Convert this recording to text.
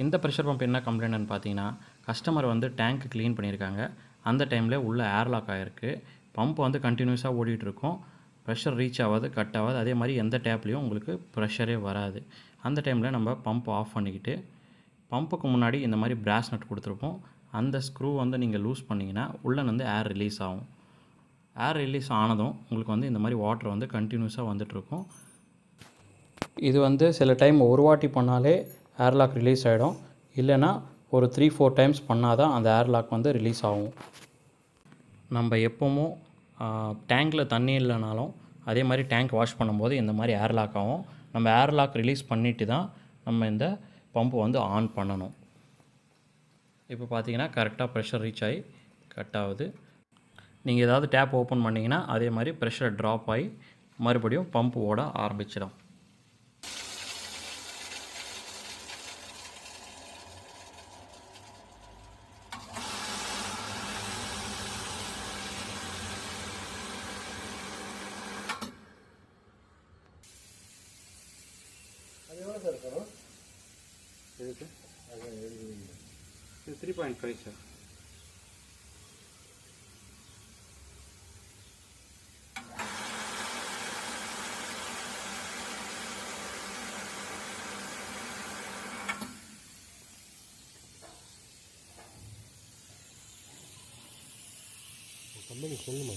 இந்த pressure pump என்ன கம்ப்ளைண்ட்னு பார்த்தீங்கன்னா, கஸ்டமர் வந்து டேங்க் க்ளீன் பண்ணியிருக்காங்க. அந்த டைமில் உள்ள ஏர்லாக் ஆகிருக்கு. பம்ப் வந்து கண்டினியூஸாக ஓடிட்டுருக்கும். ப்ரெஷர் ரீச் ஆகாது, கட் ஆகாது. அதே மாதிரி எந்த டேப்லேயும் உங்களுக்கு ப்ரெஷரே வராது. அந்த டைமில் நம்ம பம்ப் ஆஃப் பண்ணிக்கிட்டு, பம்புக்கு முன்னாடி இந்த மாதிரி பிராஸ் நட் கொடுத்துருப்போம். அந்த ஸ்க்ரூ வந்து நீங்கள் லூஸ் பண்ணிங்கன்னா உள்ளே வந்து ஏர் ரிலீஸ் ஆகும். ஏர் ரிலீஸ் ஆனதும் உங்களுக்கு வந்து இந்த மாதிரி வாட்டர் வந்து கண்டினியூஸாக வந்துட்டுருக்கும். இது வந்து சில டைம் ஒரு வாட்டி பண்ணாலே ஏர்லாக் ரிலீஸ் ஆகிடும். இல்லைன்னா ஒரு 3-4 டைம்ஸ் பண்ணால் தான் அந்த ஏர்லாக் வந்து ரிலீஸ் ஆகும். நம்ம எப்போவும் டேங்க்கில் தண்ணி இல்லைனாலும் அதே மாதிரி டேங்க் வாஷ் பண்ணும்போது இந்த மாதிரி ஏர்லாக் ஆகும். நம்ம ஏர்லாக் ரிலீஸ் பண்ணிவிட்டு தான் நம்ம இந்த பம்பை வந்து ஆன் பண்ணணும். இப்போ பார்த்தீங்கன்னா கரெக்டாக ப்ரெஷர் ரீச் ஆகி கட் ஆகுது. நீங்கள் ஏதாவது டேப் ஓப்பன் பண்ணிங்கன்னா அதே மாதிரி ப்ரெஷர் ட்ராப் ஆகி மறுபடியும் பம்ப் ஓட ஆரம்பிச்சிடும். அது எவ்வளோ சார் இருக்கணும்? இதுக்கு இது 3.5 சார். கம்பெனி சொல்லுமா?